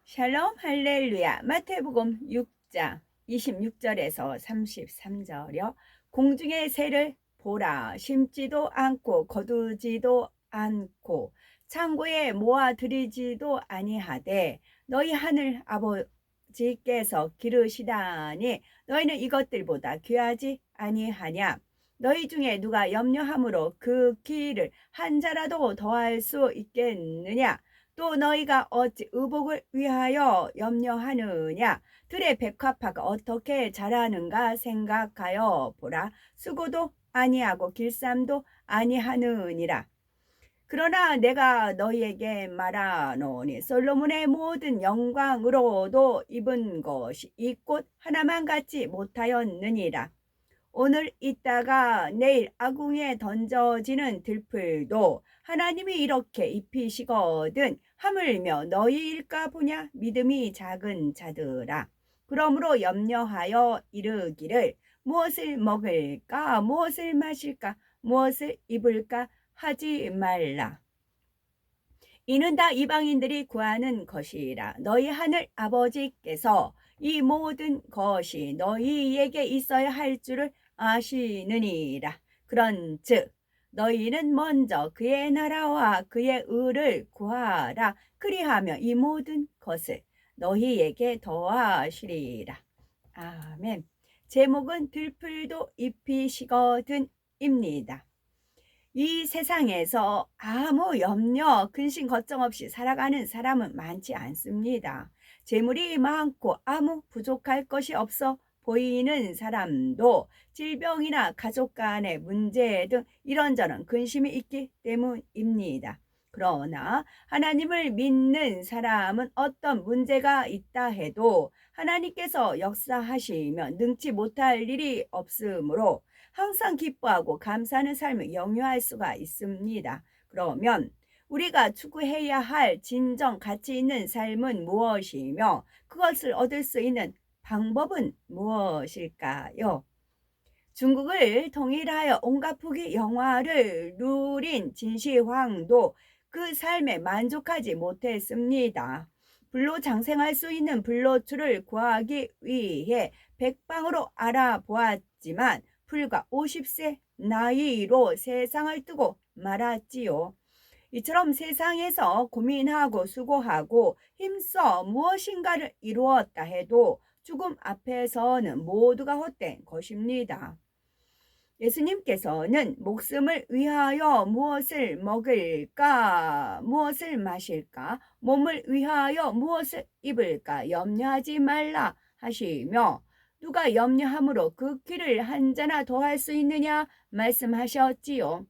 샬롬 할렐루야. 마태복음 6장 26절에서 33절이요. 공중의 새를 보라. 심지도 않고 거두지도 않고 창고에 모아들이지도 아니하되 너희 하늘 아버지께서 기르시다니 너희는 이것들보다 귀하지 아니하냐. 너희 중에 누가 염려함으로 그 길을 한 자라도 더할 수 있겠느냐. 또 너희가 어찌 의복을 위하여 염려하느냐. 들의 백합화가 어떻게 자라는가 생각하여 보라. 수고도 아니하고 길쌈도 아니하느니라. 그러나 내가 너희에게 말하노니 솔로몬의 모든 영광으로도 입은 것이 이 꽃 하나만 갖지 못하였느니라. 오늘 있다가 내일 아궁이에 던져지는 들풀도 하나님이 이렇게 입히시거든 하물며 너희일까 보냐. 믿음이 작은 자들아. 그러므로 염려하여 이르기를 무엇을 먹을까 무엇을 마실까 무엇을 입을까 하지 말라. 이는 다 이방인들이 구하는 것이라. 너희 하늘 아버지께서 이 모든 것이 너희에게 있어야 할 줄을 아시느니라. 그런즉 너희는 먼저 그의 나라와 그의 의를 구하라. 그리하며 이 모든 것을 너희에게 더하시리라. 아멘. 제목은 들풀도 입히시거든입니다. 이 세상에서 아무 염려, 근심, 걱정 없이 살아가는 사람은 많지 않습니다. 재물이 많고 아무 부족할 것이 없어 보이는 사람도 질병이나 가족 간의 문제 등 이런저런 근심이 있기 때문입니다. 그러나 하나님을 믿는 사람은 어떤 문제가 있다 해도 하나님께서 역사하시면 능치 못할 일이 없으므로 항상 기뻐하고 감사하는 삶을 영유할 수가 있습니다. 그러면 우리가 추구해야 할 진정 가치 있는 삶은 무엇이며 그것을 얻을 수 있는 방법은 무엇일까요? 중국을 통일하여 온갖 부귀 영화를 누린 진시황도 그 삶에 만족하지 못했습니다. 불로장생할 수 있는 불로초를 구하기 위해 백방으로 알아보았지만 불과 50세 나이로 세상을 뜨고 말았지요. 이처럼 세상에서 고민하고 수고하고 힘써 무엇인가를 이루었다 해도 죽음 앞에서는 모두가 헛된 것입니다. 예수님께서는 목숨을 위하여 무엇을 먹을까, 무엇을 마실까, 몸을 위하여 무엇을 입을까 염려하지 말라 하시며 누가 염려함으로 그 길을 한 자나 더할 수 있느냐 말씀하셨지요.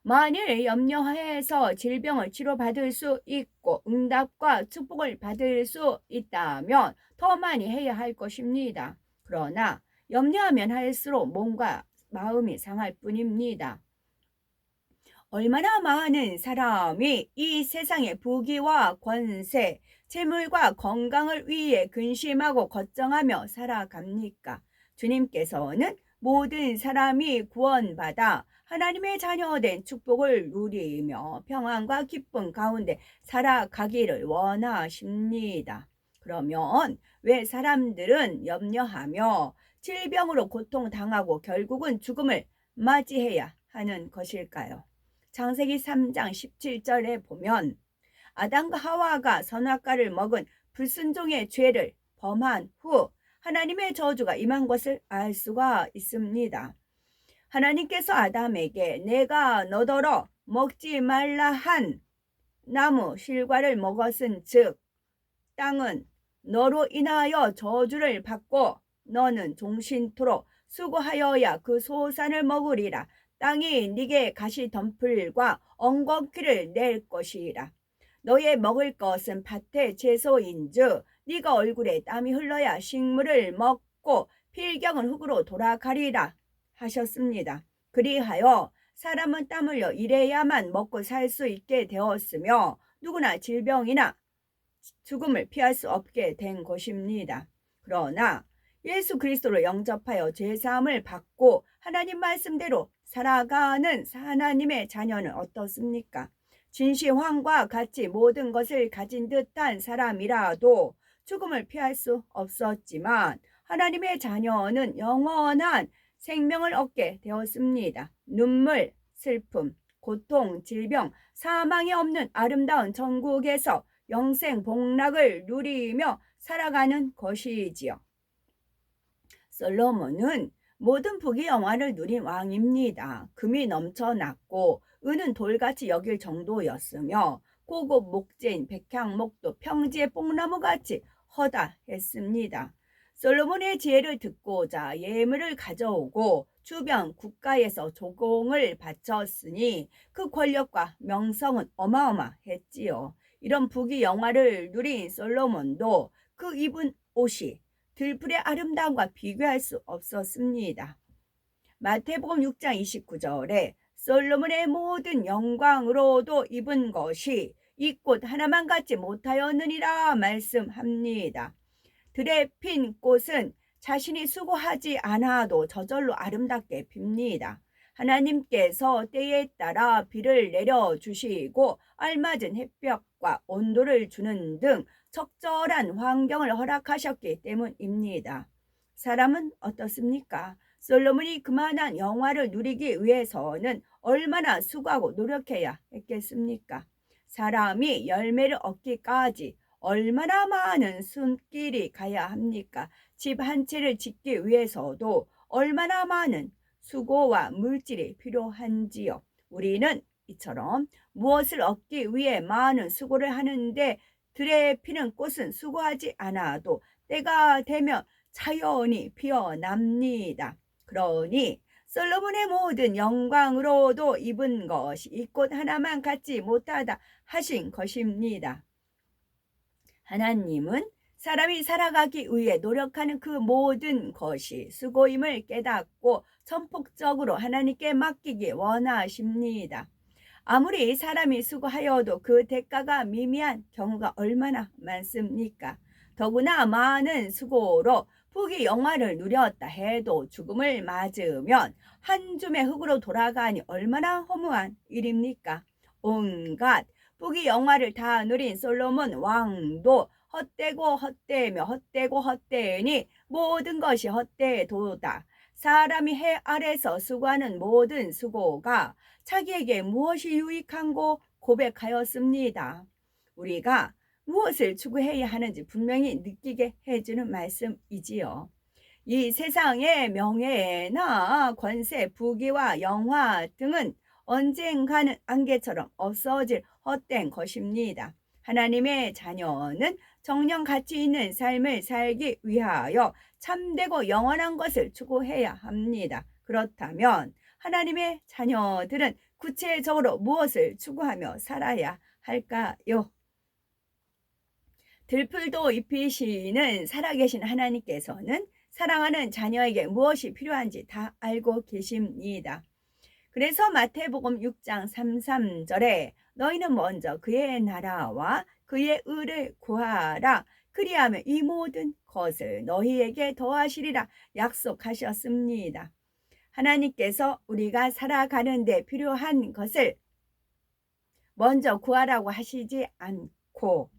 만일 염려해서 질병을 치료받을 수 있고 응답과 축복을 받을 수 있다면 더 많이 해야 할 것입니다. 그러나 염려하면 할수록 몸과 마음이 상할 뿐입니다. 얼마나 많은 사람이 이 세상의 부귀와 권세, 재물과 건강을 위해 근심하고 걱정하며 살아갑니까? 주님께서는 모든 사람이 구원받아 하나님의 자녀된 축복을 누리며 평안과 기쁨 가운데 살아가기를 원하십니다. 그러면 왜 사람들은 염려하며 질병으로 고통당하고 결국은 죽음을 맞이해야 하는 것일까요? 창세기 3장 17절에 보면 아담과 하와가 선악과를 먹은 불순종의 죄를 범한 후 하나님의 저주가 임한 것을 알 수가 있습니다. 하나님께서 아담에게 내가 너더러 먹지 말라 한 나무 실과를 먹었은 즉 땅은 너로 인하여 저주를 받고 너는 종신토록 수고하여야 그 소산을 먹으리라. 땅이 네게 가시덤불과 엉겅퀴를 낼 것이라. 너의 먹을 것은 밭의 채소인즉 네가 얼굴에 땀이 흘러야 식물을 먹고 필경은 흙으로 돌아가리라 하셨습니다. 그리하여 사람은 땀 흘려 일해야만 먹고 살 수 있게 되었으며 누구나 질병이나 죽음을 피할 수 없게 된 것입니다. 그러나 예수 그리스도를 영접하여 죄사함을 받고 하나님 말씀대로 살아가는 하나님의 자녀는 어떻습니까? 진시황과 같이 모든 것을 가진 듯한 사람이라도 죽음을 피할 수 없었지만 하나님의 자녀는 영원한 생명을 얻게 되었습니다. 눈물, 슬픔, 고통, 질병, 사망이 없는 아름다운 천국에서 영생 복락을 누리며 살아가는 것이지요. 솔로몬은 모든 부귀 영화를 누린 왕입니다. 금이 넘쳐났고 은은 돌같이 여길 정도였으며 고급 목재인 백향목도 평지의 뽕나무같이 허다했습니다. 솔로몬의 지혜를 듣고자 예물을 가져오고 주변 국가에서 조공을 바쳤으니 그 권력과 명성은 어마어마했지요. 이런 부귀 영화를 누린 솔로몬도 그 입은 옷이 들풀의 아름다움과 비교할 수 없었습니다. 마태복음 6장 29절에 솔로몬의 모든 영광으로도 입은 것이 이 꽃 하나만 갖지 못하였느니라 말씀합니다. 들에 핀 꽃은 자신이 수고하지 않아도 저절로 아름답게 핍니다. 하나님께서 때에 따라 비를 내려주시고 알맞은 햇볕과 온도를 주는 등 적절한 환경을 허락하셨기 때문입니다. 사람은 어떻습니까? 솔로몬이 그만한 영화를 누리기 위해서는 얼마나 수고하고 노력해야 했겠습니까? 사람이 열매를 얻기까지 얼마나 많은 손길이 가야 합니까? 집 한 채를 짓기 위해서도 얼마나 많은 수고와 물질이 필요한지요. 우리는 이처럼 무엇을 얻기 위해 많은 수고를 하는데 들에 피는 꽃은 수고하지 않아도 때가 되면 자연히 피어납니다. 그러니 솔로몬의 모든 영광으로도 입은 것이 이 꽃 하나만 갖지 못하다 하신 것입니다. 하나님은 사람이 살아가기 위해 노력하는 그 모든 것이 수고임을 깨닫고 전폭적으로 하나님께 맡기기 원하십니다. 아무리 사람이 수고하여도 그 대가가 미미한 경우가 얼마나 많습니까? 더구나 많은 수고로 부귀 영화를 누렸다 해도 죽음을 맞으면 한 줌의 흙으로 돌아가니 얼마나 허무한 일입니까? 온갖 부귀 영화를 다 누린 솔로몬 왕도 헛되고 헛되며 헛되고 헛되니 모든 것이 헛되도다. 사람이 해 아래서 수고하는 모든 수고가 자기에게 무엇이 유익한고 고백하였습니다. 우리가 무엇을 추구해야 하는지 분명히 느끼게 해주는 말씀이지요. 이 세상의 명예나 권세, 부귀와 영화 등은 언젠가는 안개처럼 없어질 헛된 것입니다. 하나님의 자녀는 정령 가치 있는 삶을 살기 위하여 참되고 영원한 것을 추구해야 합니다. 그렇다면 하나님의 자녀들은 구체적으로 무엇을 추구하며 살아야 할까요? 들풀도 입히시는 살아계신 하나님께서는 사랑하는 자녀에게 무엇이 필요한지 다 알고 계십니다. 그래서 마태복음 6장 33절에 너희는 먼저 그의 나라와 그의 의를 구하라. 그리하면 이 모든 것을 너희에게 더하시리라 약속하셨습니다. 하나님께서 우리가 살아가는 데 필요한 것을 먼저 구하라고 하시지 않고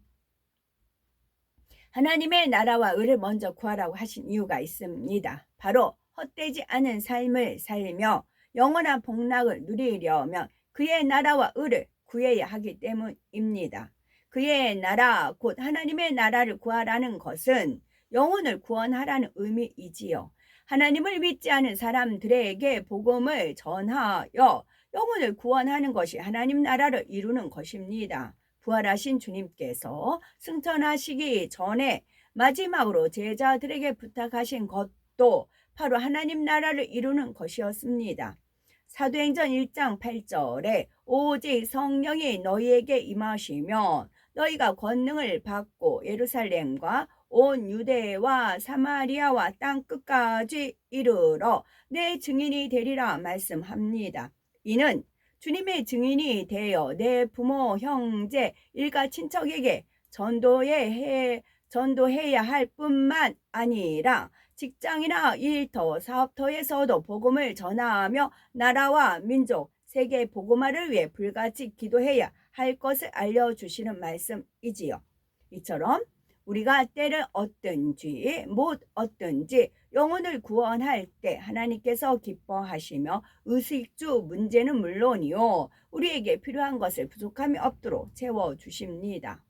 하나님의 나라와 의를 먼저 구하라고 하신 이유가 있습니다. 바로 헛되지 않은 삶을 살며 영원한 복락을 누리려면 그의 나라와 의를 구해야 하기 때문입니다. 그의 나라, 곧 하나님의 나라를 구하라는 것은 영혼을 구원하라는 의미이지요. 하나님을 믿지 않은 사람들에게 복음을 전하여 영혼을 구원하는 것이 하나님 나라를 이루는 것입니다. 부활하신 주님께서 승천하시기 전에 마지막으로 제자들에게 부탁하신 것도 바로 하나님 나라를 이루는 것이었습니다. 사도행전 1장 8절에 오직 성령이 너희에게 임하시면 너희가 권능을 받고 예루살렘과 온 유대와 사마리아와 땅 끝까지 이르러 내 증인이 되리라 말씀합니다. 이는 주님의 증인이 되어 내 부모, 형제, 일가 친척에게 전도해야 할 뿐만 아니라 직장이나 일터, 사업터에서도 복음을 전하며 나라와 민족, 세계 복음화를 위해 불같이 기도해야 할 것을 알려주시는 말씀이지요. 이처럼 우리가 때를 얻든지 못 얻든지 영혼을 구원할 때 하나님께서 기뻐하시며 의식주 문제는 물론이요 우리에게 필요한 것을 부족함이 없도록 채워주십니다.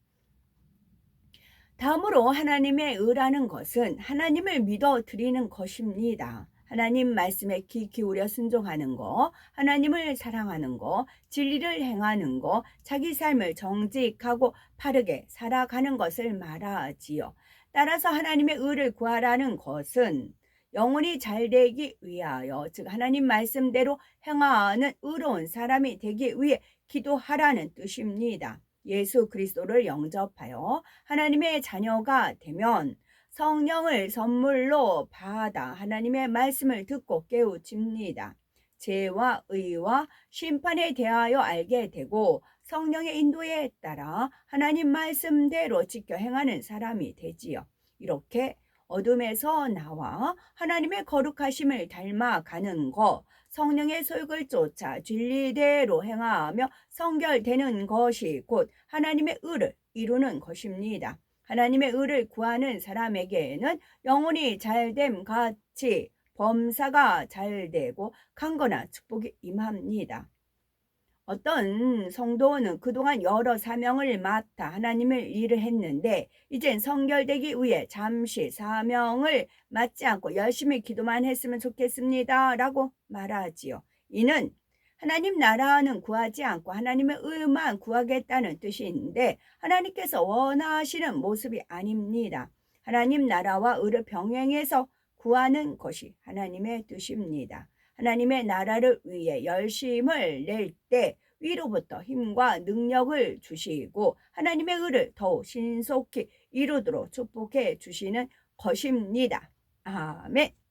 다음으로 하나님의 의라는 것은 하나님을 믿어 드리는 것입니다. 하나님 말씀에 귀 기울여 순종하는 거, 하나님을 사랑하는 거, 진리를 행하는 거, 자기 삶을 정직하고 바르게 살아가는 것을 말하지요. 따라서 하나님의 의를 구하라는 것은 영혼이 잘되기 위하여, 즉 하나님 말씀대로 행하는 의로운 사람이 되기 위해 기도하라는 뜻입니다. 예수 그리스도를 영접하여 하나님의 자녀가 되면 성령을 선물로 받아 하나님의 말씀을 듣고 깨우칩니다. 죄와 의와 심판에 대하여 알게 되고 성령의 인도에 따라 하나님 말씀대로 지켜 행하는 사람이 되지요. 이렇게 어둠에서 나와 하나님의 거룩하심을 닮아가는 것, 성령의 소욕을 쫓아 진리대로 행하며 성결되는 것이 곧 하나님의 의를 이루는 것입니다. 하나님의 의를 구하는 사람에게는 영혼이 잘됨 같이 범사가 잘되고 강건한 축복이 임합니다. 어떤 성도는 그동안 여러 사명을 맡아 하나님을 일을 했는데 이젠 성결되기 위해 잠시 사명을 맡지 않고 열심히 기도만 했으면 좋겠습니다 라고 말하지요. 이는 하나님 나라는 구하지 않고 하나님의 의만 구하겠다는 뜻인데 하나님께서 원하시는 모습이 아닙니다. 하나님 나라와 의를 병행해서 구하는 것이 하나님의 뜻입니다. 하나님의 나라를 위해 열심을 낼 때 위로부터 힘과 능력을 주시고 하나님의 의를 더욱 신속히 이루도록 축복해 주시는 것입니다. 아멘.